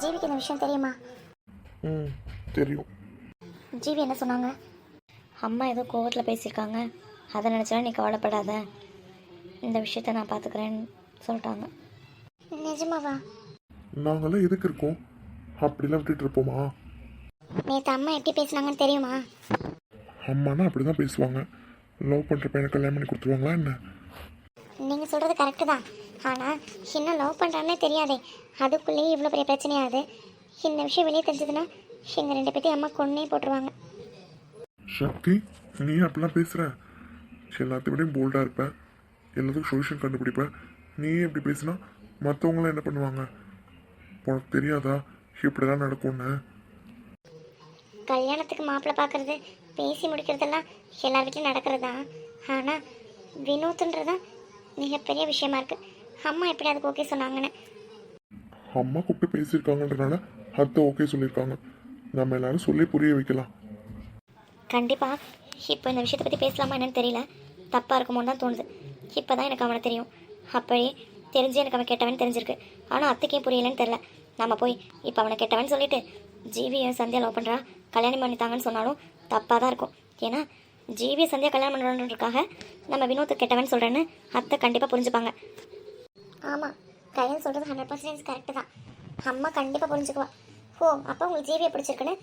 ஜீவிக்கு இந்த விஷயம் தெரியுமா? ம் தெரியும். ஜீவி என்ன சொன்னாங்க? அம்மா ஏதோ கோவத்தில் பேசியிருக்காங்க, அதை நினச்சாலும் நீ கவலைப்படாத, இந்த விஷயத்த நான் பார்த்துக்கிறேன்னு சொல்லிட்டாங்க. நிஜமாவா? நாங்களாம் எதுக்கு இருக்கோம்? அப்படிலாம் விட்டுட்டு இருப்போமா? நேற்று அம்மா எப்படி பேசுனாங்கன்னு தெரியுமா? அம்மானா அப்படி தான் பேசுவாங்க. லவ் பண்ணுற பையனை கல்யாணம் பண்ணி கொடுத்துருவாங்களா என்ன? நீங்கள் சொல்கிறது கரெக்டு தான். ஆனால் இன்னும் லவ் பண்ணுறான்னே தெரியாதே, அதுக்குள்ளேயே இவ்வளோ பெரிய பிரச்சனையாகுது. இந்த விஷயம் வெளியே தெரிஞ்சதுன்னா எங்கள் 2 பேர்த்தையும் அம்மா கொன்னே போட்டுருவாங்க. சக்தி, நீ அப்படிலாம் பேசுகிற? எல்லாத்தையும் விடையும் போல்டாக இருப்பேன், எல்லாத்துக்கும் சொல்யூஷன் கண்டுபிடிப்பேன். நீயே எப்படி பேசுனா மற்றவங்களாம் என்ன பண்ணுவாங்க? உனக்கு தெரியாதா இப்படிலாம் நடக்கும்னு? கல்யாணத்துக்கு மாப்பிள்ளை பார்க்குறது, பேசி முடிக்கிறதெல்லாம் எல்லார் வீட்லையும் நடக்கிறது தான். ஆனால் வினோத்துன்றதான் மிகப்பெரிய விஷயமா இருக்குது. அம்மா எப்படி அதுக்கு ஓகே சொன்னாங்கன்னு. அம்மா கூப்பிட்டு பேசியிருக்காங்கன்றனால அத்தை ஓகே சொல்லியிருக்காங்க. நம்ம எல்லாரும் சொல்லி புரிய வைக்கலாம். கண்டிப்பாக இப்போ இந்த விஷயத்தை பற்றி பேசலாமா என்னன்னு தெரியல, தப்பாக இருக்குமோன்னு தான் தோணுது. இப்போ தான் எனக்கு அவனை தெரியும், அப்போயே தெரிஞ்சு எனக்கு அவன் கெட்டவன் தெரிஞ்சிருக்கு. ஆனால் அத்தைக்கே புரியலன்னு தெரில. நம்ம போய் இப்போ அவனை கெட்டவன் சொல்லிட்டு ஜீவியை சந்தியா லவ் பண்ணுறா, கல்யாணம் பண்ணித்தாங்கன்னு சொன்னாலும் தப்பாக தான் இருக்கும். ஏன்னா ஜீவியை சந்தியா கல்யாணம் பண்ணுறதுக்காக நம்ம வினோத்தை கெட்டவன் சொல்கிறேன்னு அத்தை கண்டிப்பாக புரிஞ்சுப்பாங்க. ஆமாம், கையில் சொல்கிறது 100% கரெக்டு தான். அம்மா கண்டிப்பாக புரிஞ்சுக்குவா. ஓ, அப்போ உங்களுக்கு ஜீவியை பிடிச்சிருக்குன்னு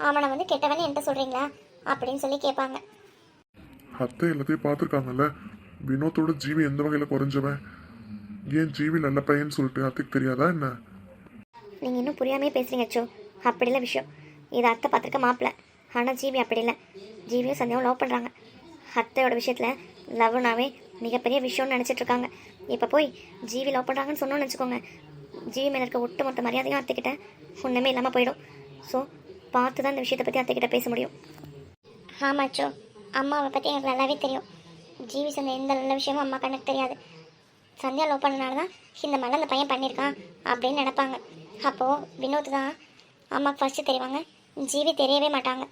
அவனை வந்து கெட்டவன்னு என்கிட்ட சொல்கிறீங்களா அப்படின்னு சொல்லி கேட்பாங்க. அத்தை எல்லாத்தையும் பார்த்துருக்காங்கல்ல. வினோத்தோட ஜீவி எந்த வகையில் குறைஞ்சவன்? ஏன் ஜீவி நல்ல பையன்னு சொல்லிட்டு அத்தைக்கு தெரியாதா என்ன? நீங்கள் இன்னும் புரியாமே பேசுகிறீங்க அச்சோ. அப்படி இல்லை விஷயம். இதை அத்தை பார்த்துருக்க மாப்பிள்ள, ஆனால் ஜீவி அப்படி இல்லை. ஜீவியும் சந்தியாவும் லவ் பண்ணுறாங்க. அத்தையோட விஷயத்தில் லவ்னாவே மிகப்பெரிய விஷயம்னு நினச்சிட்ருக்காங்க. இப்போ போய் ஜீவி லவ் பண்ணுறாங்கன்னு சொன்னோன்னு வச்சுக்கோங்க, ஜீவி மேலே இருக்க ஒட்டுமொத்த மரியாதையும் அத்தைக்கிட்ட ஒன்றுமே இல்லாமல் போயிடும். ஸோ பார்த்து தான் இந்த விஷயத்தை பற்றி அத்தைக்கிட்ட பேச முடியும். ஆமாச்சோ, அம்மாவை பற்றி எனக்கு நல்லாவே தெரியும். ஜீவி சந்தியா எந்த நல்ல விஷயமும் அம்மா கண்ணுக்கு தெரியாது. சந்தியா லவ் பண்ணனால தான் இந்த மாதிரி அந்த பையன் பண்ணியிருக்கான் அப்படின்னு நினைப்பாங்க. அப்போது வினோத் தான் அம்மாவுக்கு ஃபஸ்ட்டு தெரிவாங்க, ஜீவி தெரியவே மாட்டாங்க.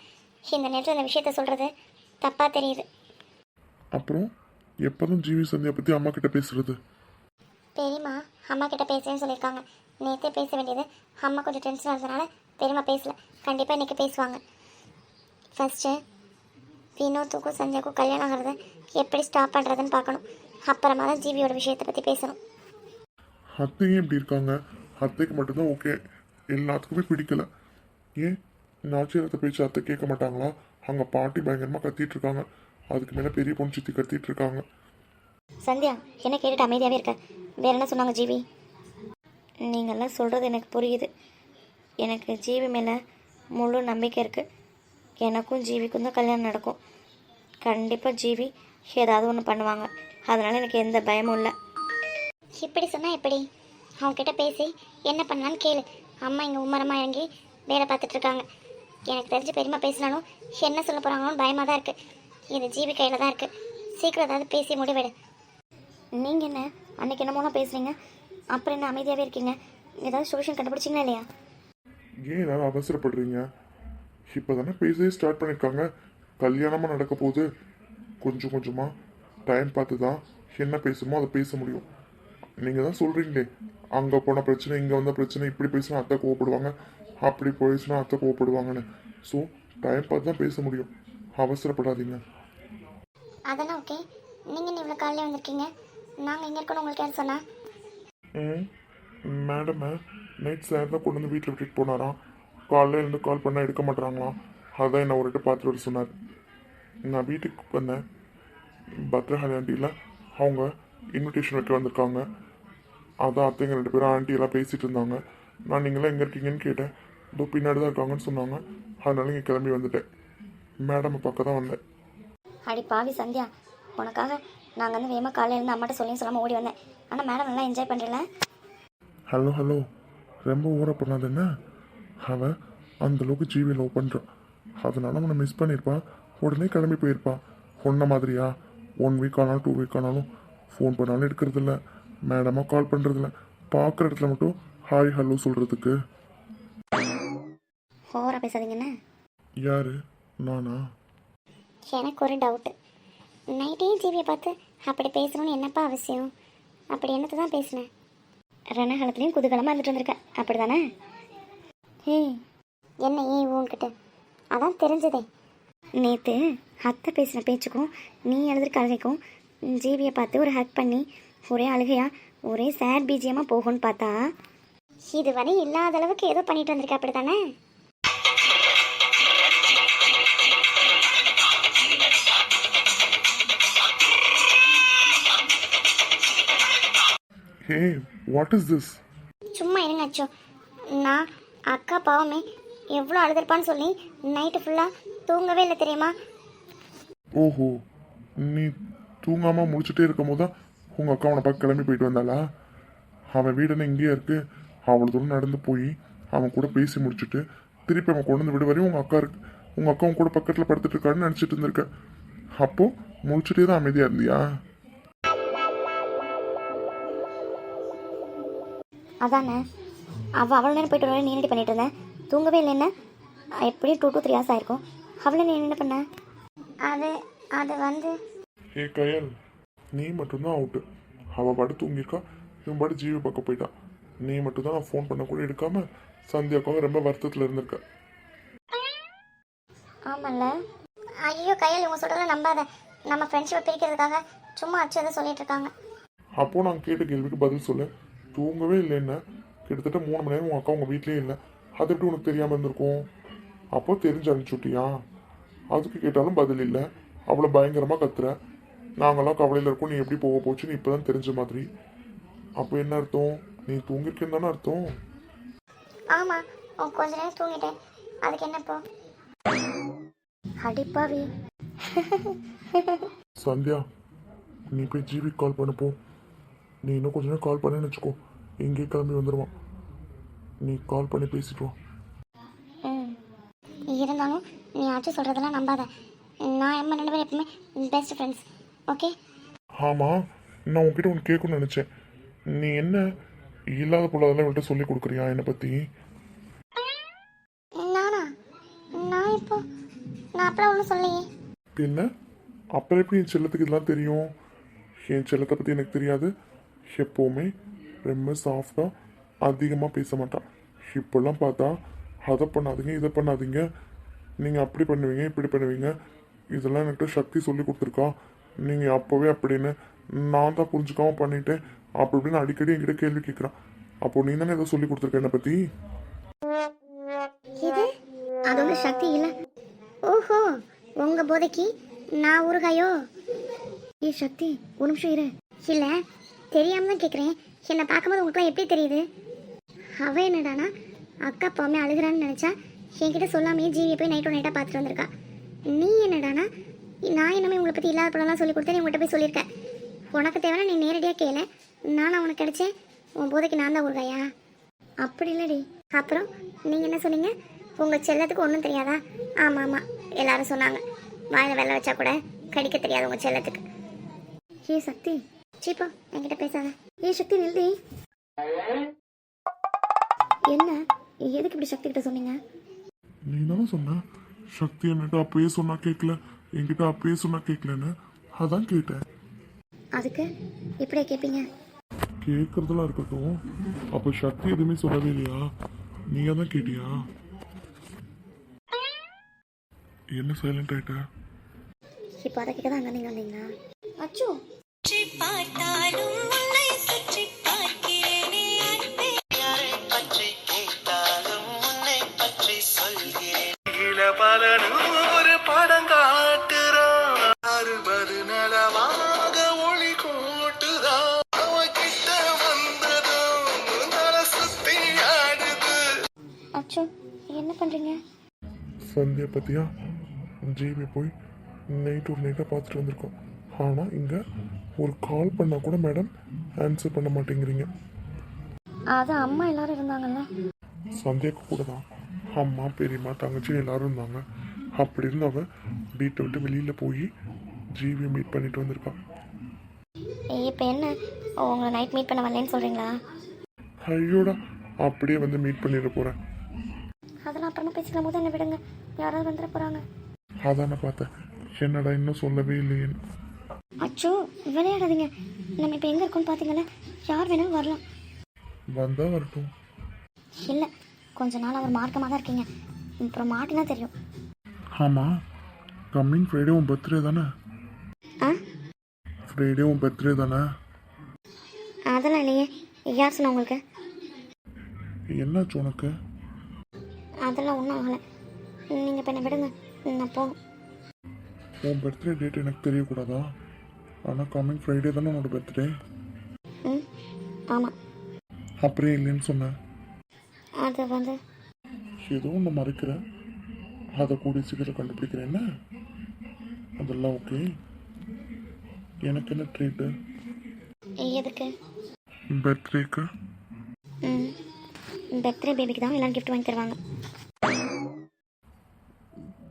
இந்த நேரத்தில் இந்த விஷயத்த சொல்கிறது தப்பாக தெரியுது. அப்புறம் எப்போதும் ஜீவி சந்தியா பற்றி அம்மா கிட்ட பேசுறது? பெரியம்மா அம்மா கிட்ட பேசுறேன்னு சொல்லியிருக்காங்க. நேற்றே பேச வேண்டியது, அம்மா கொஞ்சம் டென்ஷனாக இருந்தனால பெரியம்மா பேசல. கண்டிப்பாக இன்றைக்கி பேசுவாங்க. ஃபஸ்ட்டு வினோத்துக்கும் சந்தியாவுக்கும் கல்யாணம் ஆகிறது எப்படி ஸ்டாப் பண்ணுறதுன்னு பார்க்கணும். அப்புறமா தான் ஜீவியோட விஷயத்தை பற்றி பேசணும். அத்தையும் எப்படி இருக்காங்க? அத்தைக்கு மட்டும்தான் ஓகே, எல்லாத்துக்குமே பிடிக்கல. ஏன் நாச்சியாரத்தை பேச்சு அத்தை கேட்க மாட்டாங்களா? அங்கே பாட்டி பயங்கரமாக கத்திட்டு இருக்காங்க, அதுக்கு மேலே பெரிய பொண்ணு சித்தி கத்திட்டு இருக்காங்க. சந்தியா என்ன கேட்டுட்டு அமைதியாகவே இருக்க? வேற என்ன சொன்னாங்க ஜீவி? நீங்கள்லாம் சொல்கிறது எனக்கு புரியுது. எனக்கு ஜீவி மேலே முழு நம்பிக்கை இருக்குது. எனக்கும் ஜீவிக்கும் தான் கல்யாணம் நடக்கும். கண்டிப்பாக ஜீவி ஏதாவது ஒன்று பண்ணுவாங்க, அதனால் எனக்கு எந்த பயமும் இல்லை. இப்படி சொன்னால் எப்படி? அவங்கக்கிட்ட பேசி என்ன பண்ணலான்னு கேளு. அம்மா இங்கே உம்மரமாக இறங்கி வேலை பார்த்துட்ருக்காங்க. எனக்கு தெரிஞ்சு பெரியம்மா பேசினாலும் என்ன சொல்ல போகிறாங்களோன்னு பயமாக தான் இருக்குது. இது ஜீவி கையில் தான் இருக்குது. சீக்கிரம் ஏதாவது பேசி முடிவெடு. நீங்கள் என்ன அன்றைக்கி என்னமோலாம் பேசுகிறீங்க, அப்புறம் என்ன அமைதியாகவே இருக்கீங்க? ஏதாவது சொல்யூஷன் கண்டுபிடிச்சிங்களா இல்லையா? ஏன் எல்லாரும் அவசரப்படுறீங்க? இப்போ தானே பேசவே ஸ்டார்ட் பண்ணியிருக்காங்க. கல்யாணமாக நடக்க போகுது. கொஞ்சம் கொஞ்சமாக டைம் பார்த்து தான் என்ன பேசுமோ அதை பேச முடியும். நீங்கள் தான் சொல்கிறீங்களே, அங்கே போன பிரச்சனை இங்கே வந்த பிரச்சனை, இப்படி பேசினா அத்தை கோவப்படுவாங்க, அப்படி போயிடுச்சுன்னா அத்தை கோவப்படுவாங்கன்னு. ஸோ டைம் பார்த்து தான் பேச முடியும். அவசரப்படாதீங்க. அதெல்லாம் ஓகே. நீங்கள் இவ்வளோ காலையில் வந்திருக்கீங்க, நாங்கள் எங்கே இருக்கணும் உங்களுக்கு யார் சொன்னா? மேடமை நைட் சார் தான் கொண்டு வந்து வீட்டில் விட்டுட்டு போனாராம். காலையில் இருந்து கால் பண்ணால் எடுக்க மாட்டாங்களாம். அதான் என்னை ஒருட்டு பார்த்துட்டு வர சொன்னார். நான் வீட்டுக்கு வந்தேன். பத்ரஹாலி ஆண்டியில் அவங்க இன்விடேஷன் வைக்க வந்திருக்காங்க. அதான் அத்தைங்க 2 பேரும் ஆண்டியெல்லாம் பேசிகிட்டு இருந்தாங்க. நான் நீங்களாம் எங்கே இருக்கீங்கன்னு கேட்டேன். இதோ பின்னாடி தான் இருக்காங்கன்னு சொன்னாங்க. அதனால இங்கே கிளம்பி வந்துட்டேன். மேடமை பார்க்க தான் வந்தேன். அடி பாவி சந்தியா, உனக்காக நாங்கள் வந்து வேகமாக காலையில் இருந்து அம்மாட்ட சொல்லியும் சொல்லாமல் ஓடி வந்தேன். ஆனால் மேடம் நல்லா என்ஜாய் பண்ணுறல. ஹலோ ஹலோ, ரொம்ப ஓர பண்ணாதுங்க. அவன் அந்தளவுக்கு ஜீவி லவ் பண்ணுறான். அதனால அவனை மிஸ் பண்ணியிருப்பான், உடனே கிளம்பி போயிருப்பான். ஒன்றை மாதிரியா 1 வீக் ஆனாலும் 2 வீக் ஆனாலும் ஃபோன் பண்ணாலும் எடுக்கிறதில்ல, மேடமாக கால் பண்ணுறதில்ல. பார்க்குற இடத்துல மட்டும் ஹாய் ஹலோ சொல்கிறதுக்கு. ஓவராக பேசாதீங்கண்ணே. யார்? நானா? எனக்கு ஒரு டவுட்டு. நைட்டே ஜீவியை பார்த்து அப்படி பேசணும்னு என்னப்பா அவசியம்? அப்படி என்னத்தை தான் பேசினேன்? ரணகாலத்துலேயும் குதூகலமாக இருந்துட்டு வந்திருக்கேன், அப்படி தானே? ஹே, என்ன ஏன் உன்கிட்ட அதான் தெரிஞ்சதே. நேற்று அத்தை பேசின பேச்சுக்கும் நீ எழுதிருக்க அழுகைக்கும் ஜீவியை பார்த்து ஒரு ஹக் பண்ணி ஒரே அழுகையா ஒரே சேட் பீஜியமாக போகும்னு பார்த்தா இதுவரை இல்லாத அளவுக்கு ஏதோ பண்ணிட்டு வந்திருக்க அப்படி தானே? ஹே, வாட் இஸ் திஸ்? சும்மா இருங்க அச்சோ. நான் அக்கா பாவமே எவ்வளோ அழுதுருப்பான்னு சொல்லி நைட்டு ஃபுல்லாக தூங்கவே இல்லை தெரியுமா? ஓஹோ, நீ தூங்காமல் முடிச்சுட்டே இருக்கும் போது தான் உங்கள் அக்கா அவனை பார்க்க கிளம்பி போயிட்டு வந்தாளா? அவன் வீடுன்னு இங்கேயே இருக்கு. அவ்வளோ தூரம் நடந்து போய் அவன் கூட பேசி முடிச்சுட்டு திருப்பி அவன் கொண்டு வந்து விடு வரையும் உங்கள் அக்கா உன் கூட பக்கத்தில் படுத்துட்டு இருக்கான்னு நினச்சிட்டு இருந்திருக்க. அப்போது முடிச்சுட்டே தான் அமைதியாக இருந்தியா? அதானே அவ்வளோ நேரம் போயிட்டு வர நீ என்னடி பண்ணிட்டு இருந்தேன்? தூங்கவே இல்லை என்ன? எப்படியும் 2 to 3 hours ஆயிருக்கும். அவ்வளோ நீ என்ன பண்ண? அது வந்து ஏ கயல், நீ மட்டும்தான் அவுட்டு. அவள் பாட்டு தூங்கியிருக்கா, இவன் பாட்டு ஜீவி பக்கம் போயிட்டான். நீ மட்டும்தான் நான் ஃபோன் பண்ண கூட எடுக்காம சந்தியாக்காக ரொம்ப வருத்தத்தில் இருந்திருக்க. ஆமாம்ல. ஐயோ கையில் இவங்க சொல்கிறத நம்பாத. நம்ம ஃப்ரெண்ட்ஷிப்பை பிரிக்கிறதுக்காக சும்மா அச்சு எதை சொல்லிட்டு இருக்காங்க. அப்போது நான் கேட்ட கேள்விக்கு பதில் சொல்லு. தூங்கவே இல்லைன்னா கிட்டத்தட்ட 3 மணி நேரம் உங்கள் அக்கா உங்கள் வீட்லேயே இல்லை. அது எப்படி உனக்கு தெரியாமல் இருந்திருக்கும்? அப்போ தெரிஞ்சு அனுப்பிச்சுட்டியா? அதுக்கு கேட்டாலும் பதில் இல்லை. அவ்வளோ பயங்கரமாக கத்துற. நாங்களாம் கவலையில் இருக்கோம், நீ எப்படி போக போச்சுன்னு இப்போ தான் தெரிஞ்ச மாதிரி. அப்போ என்ன அர்த்தம்? நீ தூங்கிருக்கேன்னு தானே அர்த்தம்? ஆமாம், கொஞ்ச நேரம் தூங்கிட்டேன். அதுக்கு என்னப்போ? அடிப்பாவி. சந்தியா, நீ போய் ஜிவிக்கு கால் பண்ணப்போ. நீ இன்னும் கொஞ்ச நேரம் கால் பண்ணேன்னு வச்சுக்கோ, இங்கேயே கிளம்பி வந்துடுவான். நீ கால் பண்ணி பேசிட்டு வா. இருந்தாலும் நீ ஆச்சு சொல்கிறதெல்லாம் நம்பாத. நான் எம்ம 2 பேரும் எப்பவுமே பெஸ்ட் ஃப்ரெண்ட்ஸ். ஓகே? ஆமாம், நான் உன்கிட்ட ஒன்று கேட்கணும்னு நினச்சேன். நீ என்ன இல்லாத பொருளாதெல்லாம் இவள்கிட்ட சொல்லி கொடுக்குறியா என்னை பற்றி? நானா? நான் அப்பெல்லாம் ஒன்றும் சொல்லையே. என்ன அப்புறம் எப்படி என் செல்லத்துக்கு இதெல்லாம் தெரியும்? என் செல்லத்தை பற்றி எனக்கு தெரியாது. எப்போவுமே ரொம்ப சாஃப்டாக அதிகமாக பேச மாட்டான். இப்போல்லாம் பார்த்தா அதை பண்ணாதீங்க இதை பண்ணாதீங்க, நீங்கள் அப்படி பண்ணுவீங்க இப்படி பண்ணுவீங்க, இதெல்லாம் என்கிட்ட சக்தி சொல்லி கொடுத்துருக்கா. நீங்கள் அப்போவே அப்படின்னு நான் தான் புரிஞ்சுக்காம பண்ணிட்டேன் அப்படி இப்படின்னு அடிக்கடி என்கிட்ட கேள்வி கேட்குறான். அப்போ நீ தானே ஏதோ சொல்லி கொடுத்துருக்க என்னை பற்றி? இது அது வந்து சக்தி இல்லை. ஓஹோ, உங்கள் போதைக்கு நான் ஊறுகாயோ? ஏ சக்தி, ஒரு நிமிஷம் இரு. இல்லை, தெரியாமல் தான் கேட்குறேன். என்னை பார்க்கும்போது உங்களுக்குலாம் எப்படி தெரியுது? அவள் என்னடானா அக்கா அப்பாவுமே அழுகிறான்னு நினச்சா என்கிட்ட சொல்லாமையே ஜீவியை போய் நைட்டாக பார்த்துட்டு வந்திருக்கா. நீ என்னடானா நான் என்னமே உங்களை பற்றி இல்லாத படம்லாம் சொல்லி கொடுத்தேன், நீ உங்கள்கிட்ட போய் சொல்லியிருக்கேன். உனக்கு தேவைன்னா நீ நேரடியாக கேளு. நானும் அவனுக்கு கிடைச்சேன். உன் போதைக்கு நான் தான் ஊறுகாயா? அப்படி இல்லடி. அப்புறம் நீங்கள் என்ன சொன்னீங்க? உங்கள் செல்லத்துக்கு ஒன்றும் தெரியாதா? ஆமாம் ஆமாம், எல்லாரும் சொன்னாங்க. வாயில் வெள்ளை வச்சா கூட கடிக்க தெரியாது உங்கள் செல்லத்துக்கு. ஏ சக்தி, சீப்பா என்கிட்ட பேசாத. ஏ சக்தி நில்டி. என்ன, எதுக்கு இப்படி சக்தி கிட்ட சொன்னீங்க? நீ தானே சொன்ன சக்தி என்கிட்ட அப்பயே சொன்னா கேட்கல, என்கிட்ட அப்பயே சொன்னா கேட்கலன்னு. அதான் கேட்டேன். அதுக்கு இப்படியே கேட்பீங்க? கேட்கறதெல்லாம் இருக்கட்டும், அப்போ சக்தி எதுவுமே சொல்லவே இல்லையா? நீங்க தான் கேட்டியா? என்ன சைலண்ட் ஆயிட்ட? இப்போ அதை கேட்க தான் அங்கே நீங்கள் வந்தீங்களா? அச்சோ, பார்த்தாலும் உன்னை சுற்றி பார்க்கிறேனே அன்பே. யாரை பற்றி கேட்டாலும் உன்னை பற்றி சொல்கிறேன். பலனும் ஒரு படம் காட்டுறான், 60 நலமாக ஒளி கூட்டுதான். அவகிட்ட வந்ததும் நல சுத்தி ஆடுது. அச்சோ, என்ன பண்ணுறீங்க? சந்தியா பத்தியா? ஜிபி போய் நைட் ஒரு நைட்டாக பார்த்துட்டு வந்திருக்கோம். ஆனால் இங்கே ஒரு கால் பண்ணால் கூட மேடம் ஆன்சர் பண்ண மாட்டேங்கிறீங்க. அது அம்மா எல்லாரும் இருந்தாங்கல்ல. சந்தியாக்கு கூட தான் அம்மா பெரியம்மா தங்கச்சி எல்லாரும் இருந்தாங்க. அப்படி இருந்தவ வீட்டை விட்டு வெளியில் போய் ஜிவியை மீட் பண்ணிட்டு வந்திருக்கான். இப்போ என்ன, உங்களை நைட் மீட் பண்ண வரலன்னு சொல்கிறீங்களா? ஐயோடா, அப்படியே வந்து மீட் பண்ணிட போகிறேன். அதெல்லாம் அப்புறமா பேசிக்கலாம். போது என்ன விடுங்க, யாராவது வந்துட போகிறாங்க. அதானே பார்த்தேன், என்னடா இன்னும் சொல்லவே இல்லையேன்னு. அச்சோ, விளையாடாதீங்க. நம்ம இப்போ எங்கே இருக்கோம்னு பார்த்தீங்களா? யார் வேணாலும் வரலாம். வந்தால் வரட்டும். இல்லை, கொஞ்ச நாள் அவர் மார்க்கமாக தான் இருக்கீங்க, அப்புறம் மாட்டினா தெரியும். ஆமாம், கம்மிங் ஃப்ரைடே உன் பர்த்டே தானே? ஆ ஃப்ரைடே உன் பர்த்டே தானே? அதெல்லாம் இல்லையே, யார் சொன்னா உங்களுக்கு? என்னாச்சு உனக்கு? அதெல்லாம் ஒன்றும் ஆகலை. நீங்கள் இப்போ என்ன விடுங்க, நான் போகணும். உன் பர்த்டே டேட் எனக்கு தெரியக்கூடாதா? ஆனால் கம்மிங் ஃப்ரைடே தானே உன்னோட பர்த்டே. ம் ஆமாம். அப்படியே இல்லைன்னு சொன்னேன். அது வந்து ஏதோ ஒன்று மறைக்கிறேன், அதை கூடி சீக்கிரம் கண்டுபிடிக்கிறேன். என்ன அதெல்லாம் ஓகே. எனக்கு என்ன ட்ரீட்டு? எதுக்கு? பர்த்டேக்கு. ம் பர்த்டே பேபிக்கு தான் எல்லாம் கிஃப்ட் வாங்கி தருவாங்க.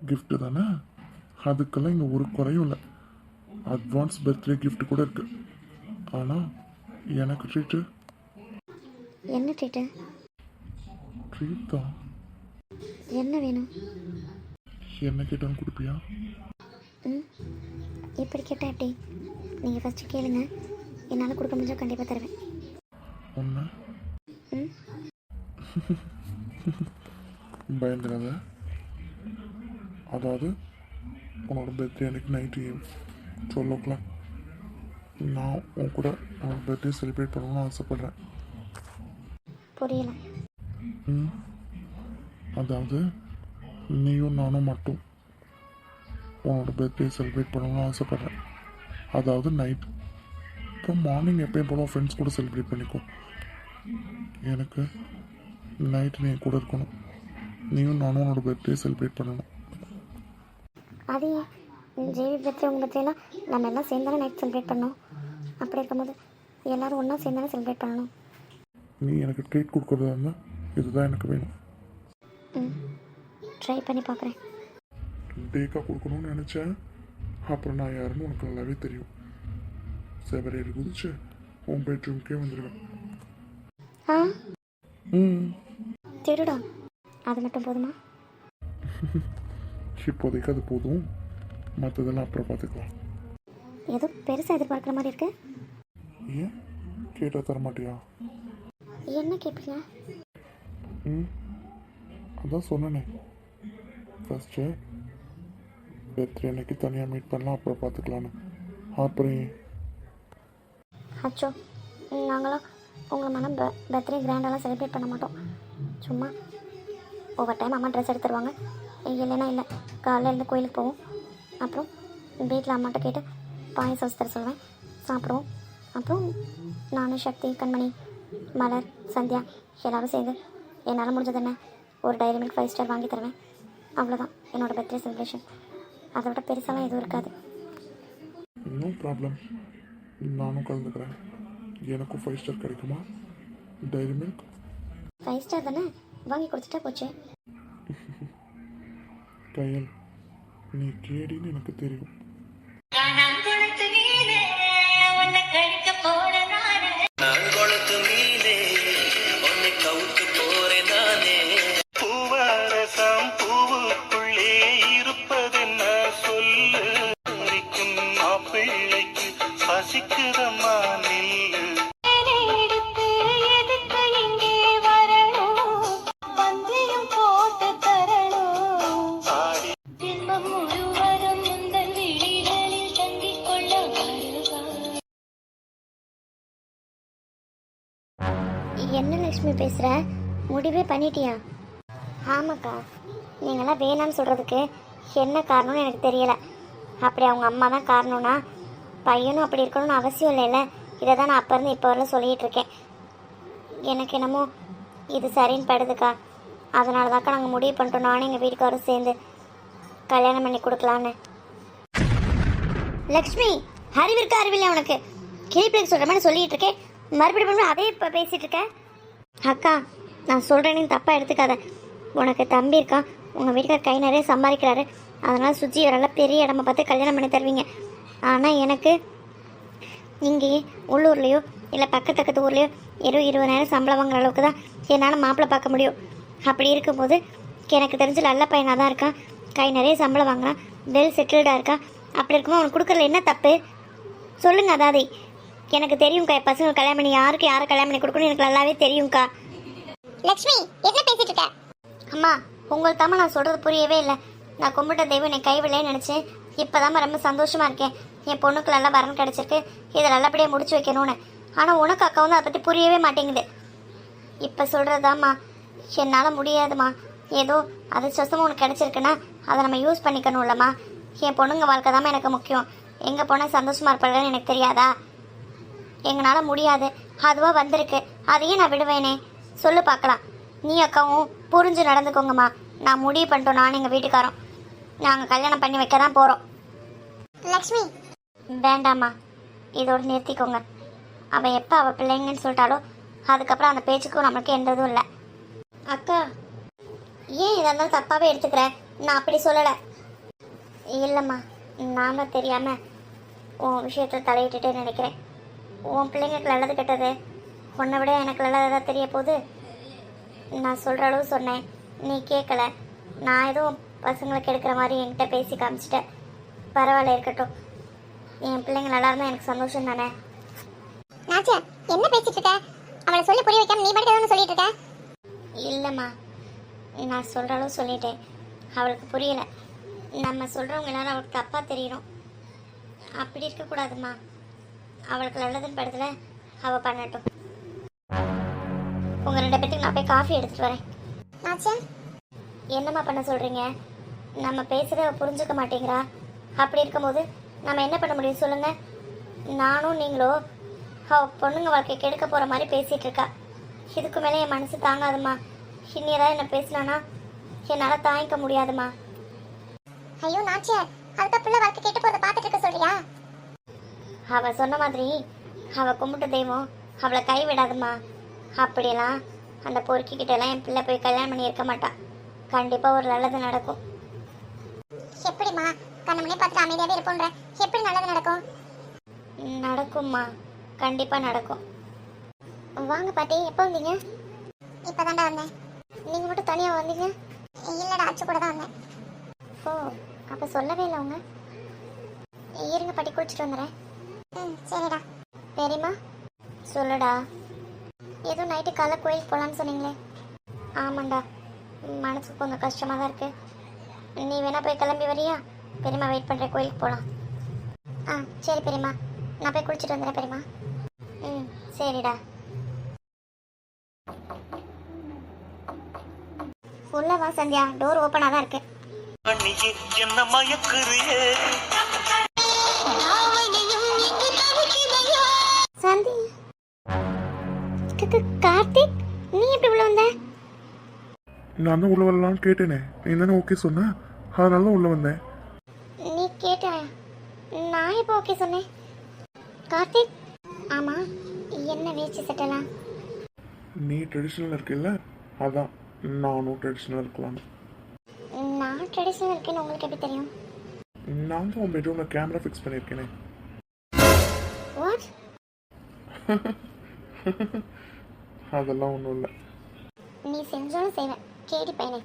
கிஃப்ட்டு தானே, அதுக்கெல்லாம் இங்கே ஒரு குறையும் இல்லை. அட்வான்ஸ் பர்த்டே கிஃப்ட் கூட இருக்கு. ஆனால் எனக்கு ட்ரீட்டு. என்ன ட்ரீட்டு? ட்ரீட் தான். என்ன வேணும்? என்ன கேட்டாலும் கொடுப்பியா? ம் இப்படி கேட்டால் எப்படி? நீங்கள் ஃபஸ்ட்டு கேளுங்க, என்னால் கொடுக்க முடிஞ்சால் கண்டிப்பாக தருவேன். ஒன்று ம் பயந்துடாத. அதாவது உன்னோட பர்த்டே அன்னைக்கு நைட்டு 12 o'clock நான் உன் கூட உன்னோட பர்த்டே செலிப்ரேட் பண்ணணும்னு ஆசைப்பட்றேன். புரியல. ம் அதாவது நீயும் நானும் மட்டும் உன்னோட பர்த்டே செலிப்ரேட் பண்ணணும்னு ஆசைப்பட்றேன். அதாவது நைட். இப்போ மார்னிங் எப்பயும் போல ஃப்ரெண்ட்ஸ் கூட செலிப்ரேட் பண்ணிக்கோ. எனக்கு நைட்டு நீ கூட இருக்கணும். நீயும் நானும் உன்னோட பர்த்டே செலிப்ரேட் பண்ணணும். அது ஏன் ஜேவி பர்த்டே உங்கள் பர்த்டேலாம் நம்ம எல்லாம் சேர்ந்து தானே நைட் செலிப்ரேட் பண்ணோம். அப்படி இருக்கும்போது எல்லோரும் ஒன்றா சேர்ந்து தானே செலிப்ரேட் பண்ணணும். நீ எனக்கு ட்ரீட் கொடுக்குறதா இருந்தால் இதுதான் எனக்கு வேணும். ம் ட்ரை பண்ணி பார்க்குறேன். டேக்காக கொடுக்கணும்னு நினச்சேன். அப்புறம் நான் யாருன்னு உனக்கு நல்லாவே தெரியும். செவரேறி குதிச்சு உன் பெட்ரூம்க்கே வந்துடுவேன். ஆ ம் திருடா, அது மட்டும் போதுமா? இப்போதைக்கு அது போதும், மற்றதெல்லாம் அப்புறம் பார்த்துக்கலாம். ஏதோ பெருசாக எதிர்பார்க்குற மாதிரி இருக்கு. ஏன் கேட்டால் தர மாட்டியா? என்ன கேட்பீங்க? ம் அதான் சொன்னேனே, ஃபஸ்ட்டு பர்த்டே அன்னைக்கு தனியாக மீட் பண்ணலாம், அப்புறம் பார்த்துக்கலான்னு. அப்புறம் ஏன்? அச்சோ, நாங்களாம் உங்களை மனம் பர்த்டே கிராண்டெல்லாம் செலிப்ரேட் பண்ண மாட்டோம். சும்மா ஒவ்வொரு டைம் அம்மா ட்ரெஸ் எடுத்துருவாங்க, இல்லைன்னா இல்லை, காலையில் இருந்து கோயிலுக்கு போவோம். அப்புறம் வீட்டில் அம்மாட்ட கேட்டு பாயசம் வச்சு தர சொல்லுவேன், சாப்பிடுவோம். அப்புறம் நானும் சக்தி, கண்மணி, மலர், சந்தியா எல்லோரும் சேர்ந்து என்னால் முடிஞ்சது என்ன ஒரு டைரி மில்க் 5 ஸ்டார் வாங்கி தருவேன். அவ்வளோதான் என்னோடய பர்த்டே செலிப்ரேஷன். அதை விட பெருசாலாம் எதுவும் இருக்காது. நோ ப்ராப்ளம், நானும் கலந்துக்கிறேன். எனக்கும் 5 ஸ்டார் கிடைக்குமா டைரி மில்க்? 5 ஸ்டார் தானே, வாங்கி கொடுத்துட்டா போச்சு. கையல், நீ கேடின்னு எனக்கு தெரியும். நான் கொளுத்து மீனே உன்னை கவுத்து போறேன் நானே. பூவாரசம் பூவுக்குள்ளே இருப்பதென்ன சொல்லு, மாப்பிள்ளைக்கு பசிக்குதம்மா நில்லு. என்ன லக்ஷ்மி பேசுகிற? முடிவே பண்ணிட்டியா? ஆமாக்கா, நீங்களாம் வேணான்னு சொல்கிறதுக்கு என்ன காரணம்னு எனக்கு தெரியலை. அப்படி அவங்க அம்மா தான் காரணம்னா பையனும் அப்படி இருக்கணும்னு அவசியம் இல்லைல்ல. இதை தான் நான் அப்போ இருந்து இப்போ வரல சொல்லிகிட்டு இருக்கேன். எனக்கு என்னமோ இது சரின்னு படுதுக்கா. அதனால தான்க்கா நாங்கள் முடிவு பண்ணிட்டோம், நானும் எங்கள் வீட்டுக்காரரும் சேர்ந்து கல்யாணம் பண்ணி கொடுக்கலான்னு. லக்ஷ்மி, அறிவிருக்கா அறிவில்லை உனக்கு? கிளிப்பிள்ளைக்கு சொல்கிற மாதிரி சொல்லிகிட்டு இருக்கேன், மறுபடியும் அதே இப்போ பேசிகிட்டு இருக்கேன். அக்கா, நான் சொல்கிறேன்னு தப்பாக எடுத்துக்காத. உனக்கு தம்பி இருக்கான், உங்கள் வீட்டுக்கார கை நிறைய சம்பாதிக்கிறாரு, அதனால் சுஜி வரலாம் பெரிய இடமா பார்த்து கல்யாணம் பண்ணி தருவீங்க. ஆனால் எனக்கு இங்கேயே உள்ளூர்லேயோ இல்லை பக்கத்து ஊர்லேயோ 20,000 சம்பளம் வாங்குற அளவுக்கு தான் என்னால் மாப்பிள்ளை பார்க்க முடியும். அப்படி இருக்கும்போது எனக்கு தெரிஞ்ச நல்ல பையனாக தான் இருக்கான், கை நிறைய சம்பளம் வாங்குறான், வெல் செட்டில்டாக இருக்கான். அப்படி இருக்கும்போது அவனுக்கு கொடுக்குறதுல என்ன தப்பு சொல்லுங்கள்? அதாவது எனக்கு தெரியும்க்கா, என் பசங்க கல்யாணம் பண்ணி யாரை கல்யாணம் பண்ணி கொடுக்கணும்னு எனக்கு நல்லாவே தெரியும்க்கா. லக்ஷ்மி, என்ன பேசிட்டு இருக்க? அம்மா உங்களுக்கு தாம்மா நான் சொல்கிறது புரியவே இல்லை. நான் கும்பிட்ட தெய்வம் என்னை கைவிடலேன்னு நினச்சேன். இப்போதாம்மா ரொம்ப சந்தோஷமாக இருக்கேன். என் பொண்ணுக்கு நல்லா வரன் கிடச்சிருக்கு, இதை நல்லபடியாக முடிச்சு வைக்கணும்னு. ஆனால் உனக்கு அக்கா வந்து அதை பற்றி புரியவே மாட்டேங்குது. இப்போ சொல்கிறதாம்மா என்னால் முடியாதுமா. ஏதோ அதிர்ஷ்டமாக உனக்கு கிடச்சிருக்குன்னா அதை நம்ம யூஸ் பண்ணிக்கணும்லம்மா. என் பொண்ணுங்க வாழ்க்கை தாம்மா எனக்கு முக்கியம். எங்கே போனால் சந்தோஷமாக இருப்பாங்கன்னு எனக்கு தெரியாதா? எங்களால் முடியாது, அதுவாக வந்திருக்கு, அதையும் நான் விடுவேனே. சொல்லு பார்க்கலாம். நீ அக்காவும் புரிஞ்சு நடந்துக்கோங்கம்மா. நான் முடிவு பண்ணிட்டோம், நான் எங்கள் வீட்டுக்காரோம் நாங்கள் கல்யாணம் பண்ணி வைக்க தான் போகிறோம். லக்ஷ்மி, வேண்டாம்மா, இதோடு நிறுத்திக்கோங்க. அவள் எப்போ அவள் பிள்ளைங்கன்னு சொல்லிட்டாலோ அதுக்கப்புறம் அந்த பேச்சுக்கும் நம்மளுக்கு எந்த இதுவும் இல்லை. அக்கா ஏன் இதாக இருந்தாலும் தப்பாகவே எடுத்துக்கிறேன். நான் அப்படி சொல்லலை. இல்லைம்மா, நான் தான் தெரியாமல் உன் விஷயத்தில் தலையிட்டுட்டே நினைக்கிறேன். உன் பிள்ளைங்களுக்கு நல்லது கெட்டது உன்னை விட எனக்கு நல்லதாக தெரிய போகுது. நான் சொல்கிற அளவு சொன்னேன், நீ கேட்கல. நான் எதுவும் பசங்களுக்கு எடுக்கிற மாதிரி என்கிட்ட பேசி காமிச்சிட்டேன். பரவாயில்ல, இருக்கட்டும். என் பிள்ளைங்க நல்லா இருந்தால் எனக்கு சந்தோஷம் தானே. நாச்சியா என்ன பேசிட்டு இருக்க? அவளை சொல்லி புரிய வைக்காம நீ மட்டும் எதுவும் சொல்லிட்டு இருக்க? இல்லைம்மா, நான் சொல்கிற அளவு சொல்லிட்டேன். அவளுக்கு புரியலை. நம்ம சொல்கிறவங்க எல்லாரும் அவளுக்கு தப்பாக தெரியணும். அப்படி இருக்கக்கூடாதும்மா. அவளுக்கு நல்லதுன்னு படுத்துல அவள் பண்ணட்டும். உங்கள் 2 பேர்த்துக்கு நான் போய் காஃபி எடுத்துகிட்டு வரேன். நாச்சியா, என்னம்மா பண்ண சொல்கிறீங்க? நம்ம பேசுகிறத புரிஞ்சுக்க மாட்டேங்கிறா. அப்படி இருக்கும்போது நம்ம என்ன பண்ண முடியும் சொல்லுங்கள்? நானும் நீங்களோ அவள் பொண்ணுங்க வாழ்க்கை கெடுக்க போகிற மாதிரி பேசிகிட்டு இருக்கா. இதுக்கு மேலே என் மனசு தாங்காதும்மா. இன்னி ஏதாவது என்ன பேசினானா என்னால் தாங்கிக்க முடியாதும்மா. ஐயோ நாச்சியா, அதுக்கு பிள்ளை வாழ்க்கை கெட்டு போறத பார்த்துட்டு இருக்க சொல்றியா? அவள் சொன்ன மாதிரி அவள் கும்பிட்ட தெய்வம் அவளை கைவிடாதும்மா. அப்படியெல்லாம் அந்த பொறுக்கிக்கிட்டெல்லாம் என் பிள்ளை போய் கல்யாணம் பண்ணி இருக்க மாட்டான். கண்டிப்பாக ஒரு நல்லது நடக்கும். எப்படிம்மா கண்ணமனே பார்த்து அமைதியாவே இருப்போன்ற? எப்படி நல்லது நடக்கும்? நடக்கும்மா, கண்டிப்பாக நடக்கும். வாங்க பாட்டி, எப்போ வந்தீங்க? இப்போதாண்டா வந்தேன். நீங்கள் மட்டும் தனியாக வந்தீங்க? இல்லடா, அச்சு கூட தான் வந்தேன். ஓ, அப்போ சொல்லவே இல்லை அவங்க. இருங்க பாட்டி, குளிச்சுட்டு வந்துடுறேன். சரிடா. பெரியம்மா சொல்லுடா. ஏதோ நைட்டு காலைல கோயிலுக்கு போகலான்னு சொன்னீங்களே? ஆமாண்டா, மனசுக்கு கொஞ்சம் கஷ்டமாக தான் இருக்குது. நீ வேணா போய் கிளம்பி வரியா? பெரியம்மா வெயிட் பண்ணுறேன், கோயிலுக்கு போகலாம். சரி பெரியம்மா, நான் போய் குளிச்சுட்டு வந்துடுறேன் பெரியம்மா. சரிடா. உள்ள வா சந்தியா, டோர் ஓப்பனாக தான் இருக்கு. பண்ணியே என்ன மயக்குறியே சந்தி, கார்த்திக், நீ எப்படி உள்ள வந்த? நான் தான் உள்ள வரலான்னு கேட்டேனே, நீ தானே ஓகே சொன்ன, அதனால தான் உள்ள வந்தேன். நீ கேட்ட, நான் இப்போ ஓகே சொன்னேன். கார்த்திக், ஆமாம், என்ன வேச்சு சட்டலாம்? நீ ட்ரெடிஷ்னல் இருக்குல்ல, அதான் நானும் ட்ரெடிஷ்னல் இருக்கலான்னு. நான் ட்ரெடிஷ்னல் இருக்கேன்னு உங்களுக்கு எப்படி தெரியும்? நான் தான் உன் பெட்ரூமில் கேமரா ஃபிக்ஸ் பண்ணியிருக்கேனே. வாட்? அதெல்லாம் ஒன்றும் இல்லை. நீ செஞ்சாலும் செய்வேன், கேடி பையனே.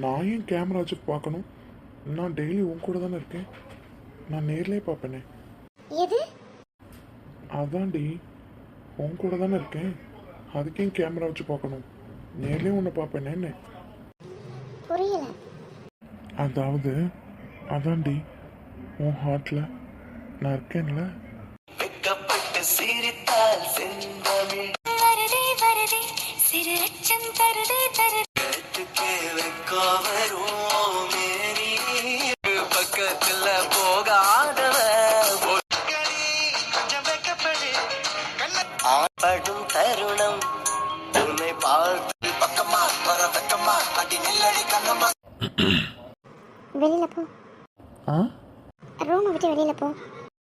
நான் ஏன் கேமரா வச்சு பார்க்கணும்? நான் டெய்லி உன் கூட தானே இருக்கேன், நான் நேர்லேயே பார்ப்பேனே. எது? அதான்டி, உன் கூட தானே இருக்கேன், அதுக்கே கேமரா வச்சு பார்க்கணும், நேர்லேயே உன்னை பார்ப்பேனே. என்ன புரியல. அதாவது அதான்டி, உன் ஹார்ட்டில் நான் இருக்கேன்ல. வெக்கப்பட்டு சிரித்தால் செந்தமிழ் வருதே வருதே சிறு அச்சம் தருதே தருதே வெக்காவரும் மேரி பக்கத்துல போகாதவ கொஞ்சம் வெக்கப்படு ஆடும் தருணம் உன்னை பார்த்து பக்கமா வர வெக்கமா அடி நெல்லடி கண்ணம்மா. வெளியில போ, ஆ ரூமை விட்டு வெளியில போ.